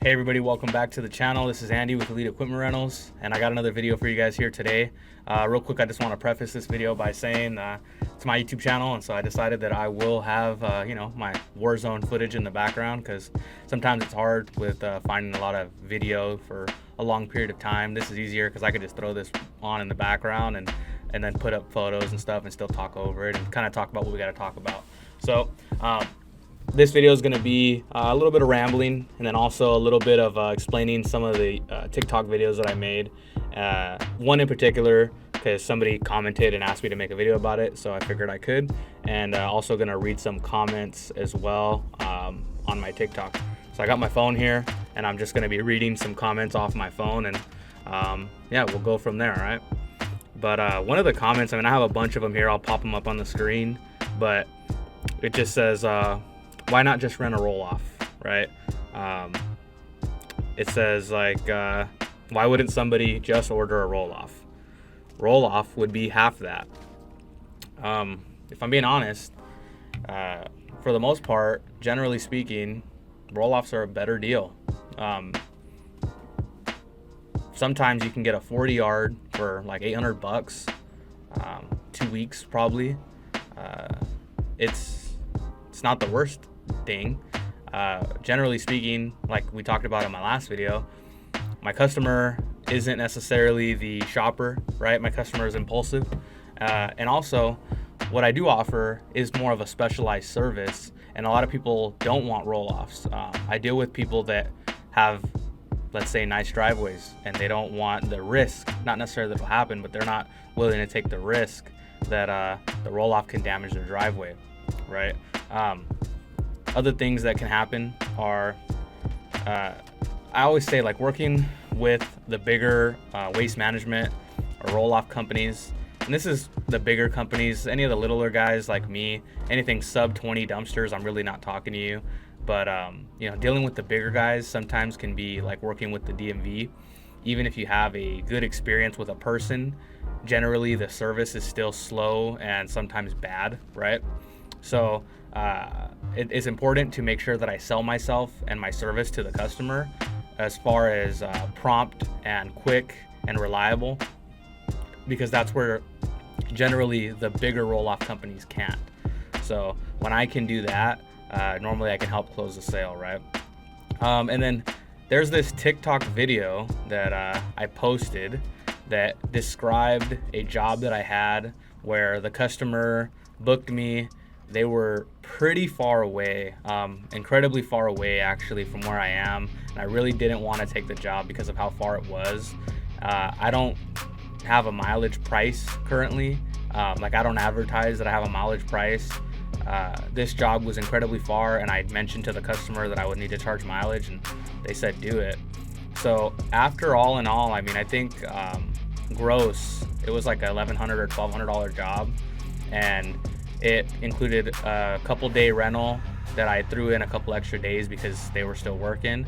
Hey everybody, welcome back to the channel. This is Andy with Elite Equipment Rentals, and I got another video for you guys here today. Real quick, I just want to preface this video by saying it's my YouTube channel, and so I decided that I will have my Warzone footage in the background, because sometimes it's hard with finding a lot of video for a long period of time. This is easier because I could just throw this on in the background and then put up photos and stuff and still talk over it and kind of talk about what we got to talk about. So this video is going to be a little bit of rambling, and then also a little bit of explaining some of the TikTok videos that I made. One in particular, because somebody commented and asked me to make a video about it, so I figured I could. And also going to read some comments as well on my TikTok. So I got my phone here, and I'm just going to be reading some comments off my phone, and yeah, we'll go from there, all right? But one of the comments, I mean, I have a bunch of them here. I'll pop them up on the screen, but it just says, why not just rent a roll-off, right? It says, like, why wouldn't somebody just order a roll-off? Roll-off would be half that. If I'm being honest, for the most part, generally speaking, roll-offs are a better deal. Sometimes you can get a 40-yard for like $800, 2 weeks probably. It's not the worst thing. Generally speaking, like we talked about in my last video, my customer isn't necessarily the shopper, right? My customer is impulsive. And also, what I do offer is more of a specialized service, and a lot of people don't want roll-offs. I deal with people that have, let's say, nice driveways, and they don't want the risk, not necessarily that it'll happen, but they're not willing to take the risk that the roll-off can damage their driveway, right? Other things that can happen are, I always say, like, working with the bigger waste management or roll-off companies, and this is the bigger companies. Any of the littler guys like me, anything sub 20 dumpsters, I'm really not talking to you. But dealing with the bigger guys sometimes can be like working with the DMV. Even if you have a good experience with a person, generally the service is still slow and sometimes bad, right? So it is important to make sure that I sell myself and my service to the customer as far as prompt and quick and reliable, because that's where generally the bigger roll-off companies can't. So when I can do that, normally I can help close the sale, right? And then there's this TikTok video that I posted that described a job that I had where the customer booked me. They were pretty far away, incredibly far away actually from where I am, and I really didn't want to take the job because of how far it was. I don't have a mileage price currently. Like, I don't advertise that I have a mileage price. This job was incredibly far, and I mentioned to the customer that I would need to charge mileage, and they said do it. So after all in all, I mean, I think gross, it was like a $1,100 or $1,200 job, and it included a couple day rental that I threw in a couple extra days because they were still working,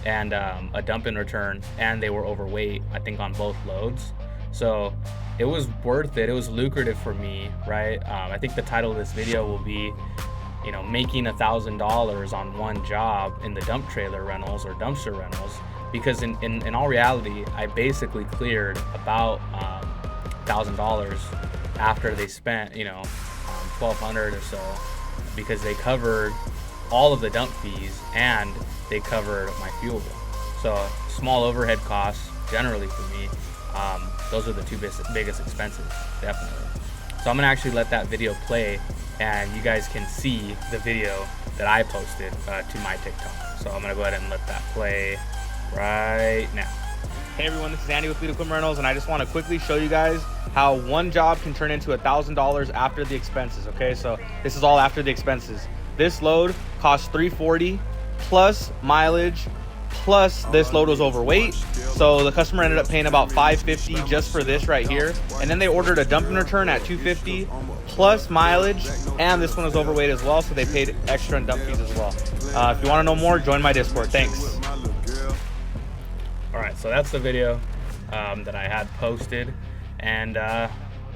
and a dump and return, and they were overweight, I think, on both loads. So it was worth it. It was lucrative for me, right? I think the title of this video will be, making $1,000 on one job in the dump trailer rentals or dumpster rentals, because in all reality, I basically cleared about $1,000 after they spent, $1,200 or so, because they covered all of the dump fees and they covered my fuel. So small overhead costs generally for me. Those are the two biggest expenses, definitely. So I'm gonna actually let that video play, and you guys can see the video that I posted to my TikTok. So I'm gonna go ahead and let that play right now. Hey everyone, this is Andy with Elite Equipment Rentals, and I just want to quickly show you guys how one job can turn into $1,000 after the expenses. Okay, so this is all after the expenses. This load cost $340 plus mileage, plus this load was overweight, so the customer ended up paying about $550 just for this right here. And then they ordered a dump and return at $250 plus mileage, and this one was overweight as well, so they paid extra in dump fees as well. If you want to know more, join my Discord. Thanks. All right, so that's the video that I had posted, and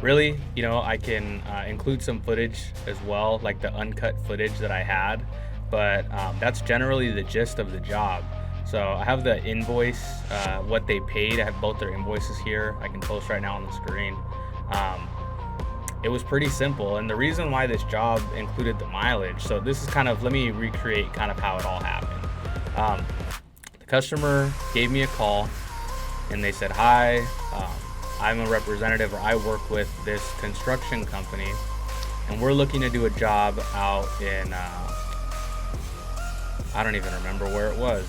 really, I can include some footage as well, like the uncut footage that I had, but that's generally the gist of the job. So I have the invoice, what they paid. I have both their invoices here. I can post right now on the screen. It was pretty simple, and the reason why this job included the mileage, so this is kind of, let me recreate kind of how it all happened. The customer gave me a call, and they said, hi, I'm a representative, or I work with this construction company, and we're looking to do a job out in, I don't even remember where it was.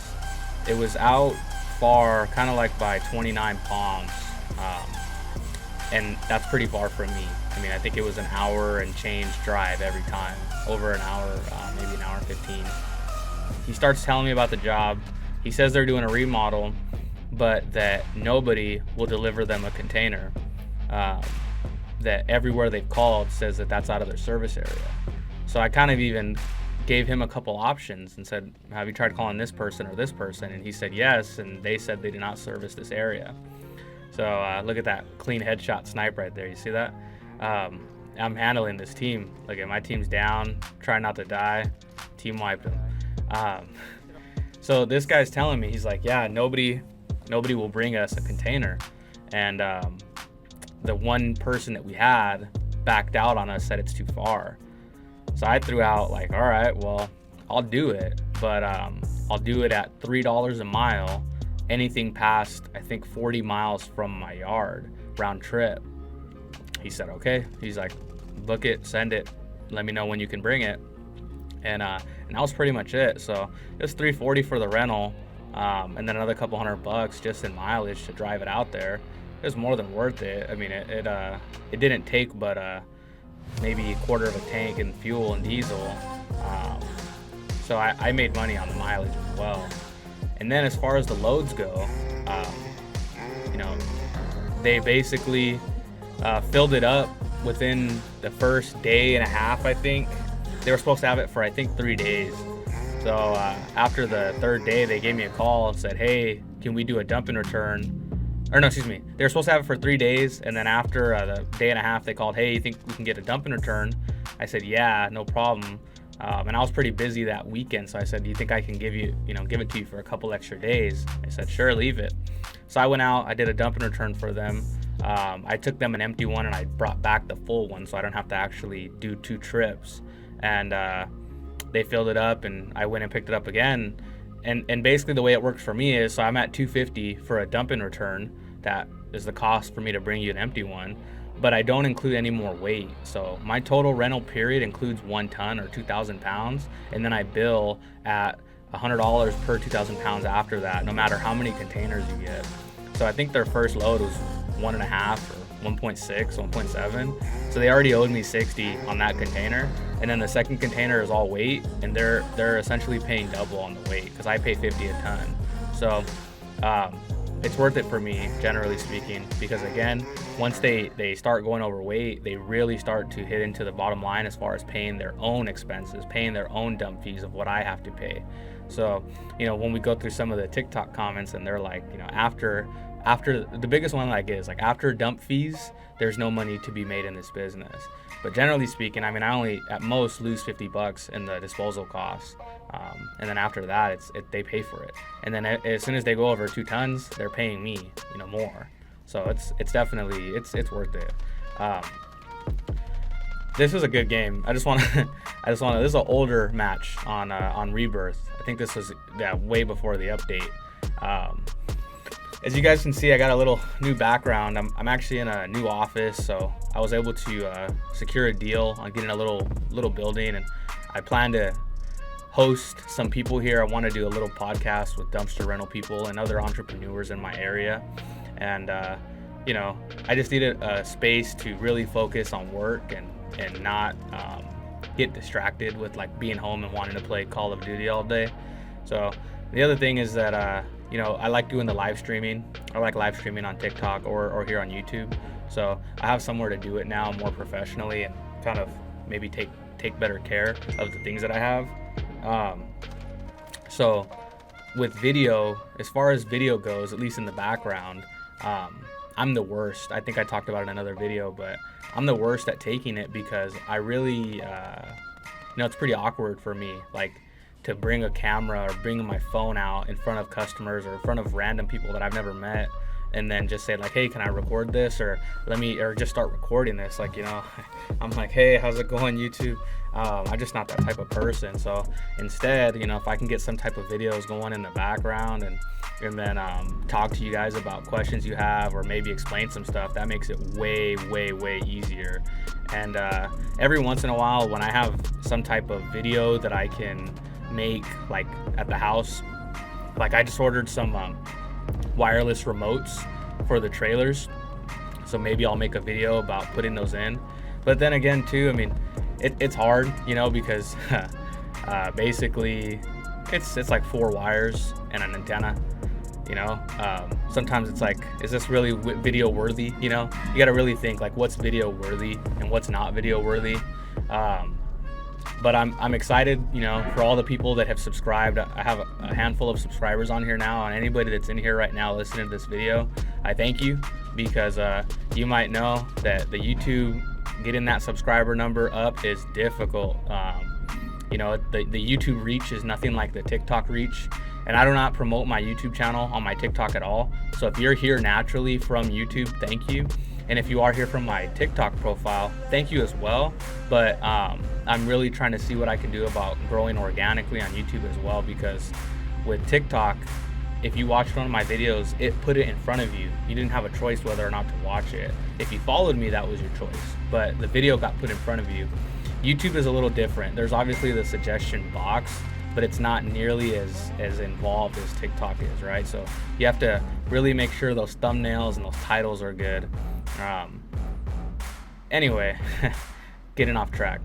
It was out far, kind of like by 29 Palms, and that's pretty far from me. I mean, I think it was an hour and change drive every time, over an hour, maybe an hour and 15. He starts telling me about the job. He says they're doing a remodel, but that nobody will deliver them a container. That everywhere they've called says that that's out of their service area. So I kind of even gave him a couple options and said, have you tried calling this person or this person? And he said yes, and they said they do not service this area. So look at that clean headshot snipe right there. You see that? I'm handling this team. Look at my team's down, trying not to die. Team wiped them. So this guy's telling me, he's like, yeah, nobody will bring us a container. And the one person that we had backed out on us, said it's too far. So I threw out like, all right, well, I'll do it, but I'll do it at $3 a mile. Anything past, I think, 40 miles from my yard, round trip. He said, okay. He's like, book it, send it, let me know when you can bring it. And that was pretty much it. So it was $340 for the rental, and then another couple $100 just in mileage to drive it out there. It was more than worth it. I mean, it didn't take but maybe a quarter of a tank in fuel and diesel. So I made money on the mileage as well. And then as far as the loads go, they basically filled it up within the first day and a half, I think. They were supposed to have it for, I think, 3 days. So after the third day, they gave me a call and said, hey, can we do a dump and return? Or no, excuse me. They were supposed to have it for 3 days. And then after the day and a half, they called, hey, you think we can get a dump and return? I said, yeah, no problem. And I was pretty busy that weekend. So I said, do you think I can give it to you for a couple extra days? I said, sure, leave it. So I went out, I did a dump and return for them. I took them an empty one and I brought back the full one so I don't have to actually do 2 trips. And they filled it up and I went and picked it up again. And basically the way it works for me is, so I'm at $250 for a dump and return. That is the cost for me to bring you an empty one, but I don't include any more weight. So my total rental period includes 1 ton or 2,000 pounds. And then I bill at $100 per 2,000 pounds after that, no matter how many containers you get. So I think their first load was 1.5 or 1.6, 1.7. So they already owed me 60 on that container. And then the second container is all weight, and they're essentially paying double on the weight because I pay 50 a ton. So it's worth it for me, generally speaking, because again, once they start going overweight, they really start to hit into the bottom line as far as paying their own expenses, paying their own dump fees of what I have to pay. So, when we go through some of the TikTok comments and they're like, after the biggest one I get is like, after dump fees, there's no money to be made in this business. But generally speaking, I mean, I only at most lose $50 in the disposal costs. And then after that, they pay for it. And then as soon as they go over 2 tons, they're paying me, more. So it's definitely, it's worth it. This was a good game. This is an older match on Rebirth. I think this was way before the update. As you guys can see, I got a little new background. I'm actually in a new office, so I was able to secure a deal on getting a little building, and I plan to host some people here. I want to do a little podcast with dumpster rental people and other entrepreneurs in my area, and I just needed a space to really focus on work and not get distracted with like being home and wanting to play Call of Duty all day. So the other thing is that I like doing the live streaming. I like live streaming on TikTok or here on YouTube. So I have somewhere to do it now more professionally and kind of maybe take better care of the things that I have. So with video, as far as video goes, at least in the background, I'm the worst. I think I talked about it in another video, but I'm the worst at taking it because I really, it's pretty awkward for me. Like to bring a camera or bring my phone out in front of customers or in front of random people that I've never met, and then just say like, hey, can I record this, or just start recording this, like, you know. I'm like, hey, how's it going, YouTube? I'm just not that type of person. So instead, you know, if I can get some type of videos going in the background and then talk to you guys about questions you have, or maybe explain some stuff, that makes it way easier. And every once in a while, when I have some type of video that I can make like at the house, like I just ordered some wireless remotes for the trailers, so maybe I'll make a video about putting those in. But then again too, I mean, it's hard, you know, because basically it's like 4 wires and an antenna, you know. Sometimes it's like, is this really video worthy? You know, you got to really think like, what's video worthy and what's not video worthy. But I'm excited, you know, for all the people that have subscribed. I have a handful of subscribers on here now, and anybody that's in here right now listening to this video, I thank you, because you might know that the YouTube getting that subscriber number up is difficult. You know, the YouTube reach is nothing like the TikTok reach, and I do not promote my YouTube channel on my TikTok at all. So if you're here naturally from YouTube, thank you. And if you are here from my TikTok profile, thank you as well. But I'm really trying to see what I can do about growing organically on YouTube as well, because with TikTok, if you watched one of my videos, it put it in front of you. You didn't have a choice whether or not to watch it. If you followed me, that was your choice. But the video got put in front of you. YouTube is a little different. There's obviously the suggestion box, but it's not nearly as involved as TikTok is, right? So you have to really make sure those thumbnails and those titles are good. Anyway, getting off track.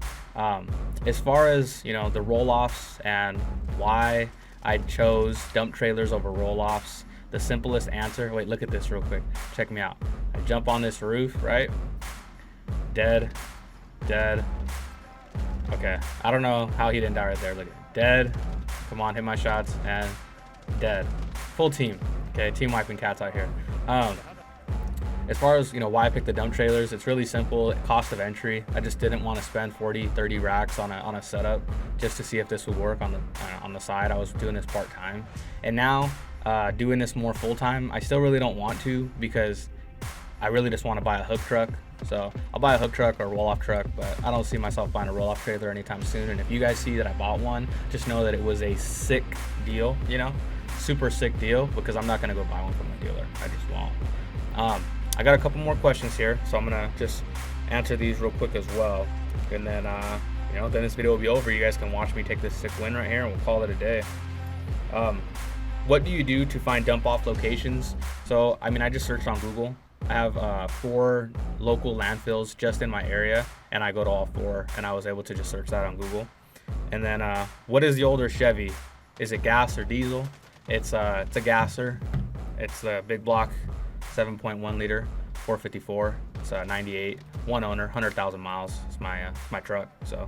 As far as, you know, the roll-offs and why I chose dump trailers over roll-offs, the simplest answer, wait, look at this real quick. Check me out. I jump on this roof, right? Dead. Okay, I don't know how he didn't die right there. Look, dead. Come on, hit my shots, and dead. Full team. Okay, team wiping cats out here. As far as, you know, why I picked the dump trailers, it's really simple. Cost of entry. I just didn't want to spend 40, 30 racks on a setup just to see if this would work on the side. I was doing this part-time, and now doing this more full-time, I still really don't want to, because I really just want to buy a hook truck. So I'll buy a hook truck or a roll-off truck, but I don't see myself buying a roll-off trailer anytime soon. And if you guys see that I bought one, just know that it was a sick deal, you know, super sick deal, because I'm not going to go buy one from a dealer. I just won't. I got a couple more questions here, so I'm gonna just answer these real quick as well, and then you know, then this video will be over. You guys can watch me take this sick win right here, and we'll call it a day. What do you do to find dump off locations? So I mean, I just searched on Google. I have 4 local landfills just in my area, and I go to all 4, and I was able to just search that on Google. And then what is the older Chevy? Is it gas or diesel? It's a gasser. It's a big block 7.1 liter 454. It's 98, one owner, 100,000 miles. It's my truck. So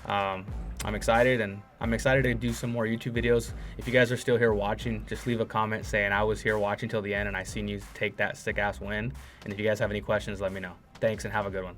I'm excited, and I'm excited to do some more YouTube videos. If you guys are still here watching, just leave a comment saying I was here watching till the end and I seen you take that sick ass win. And if you guys have any questions, let me know. Thanks, and have a good one.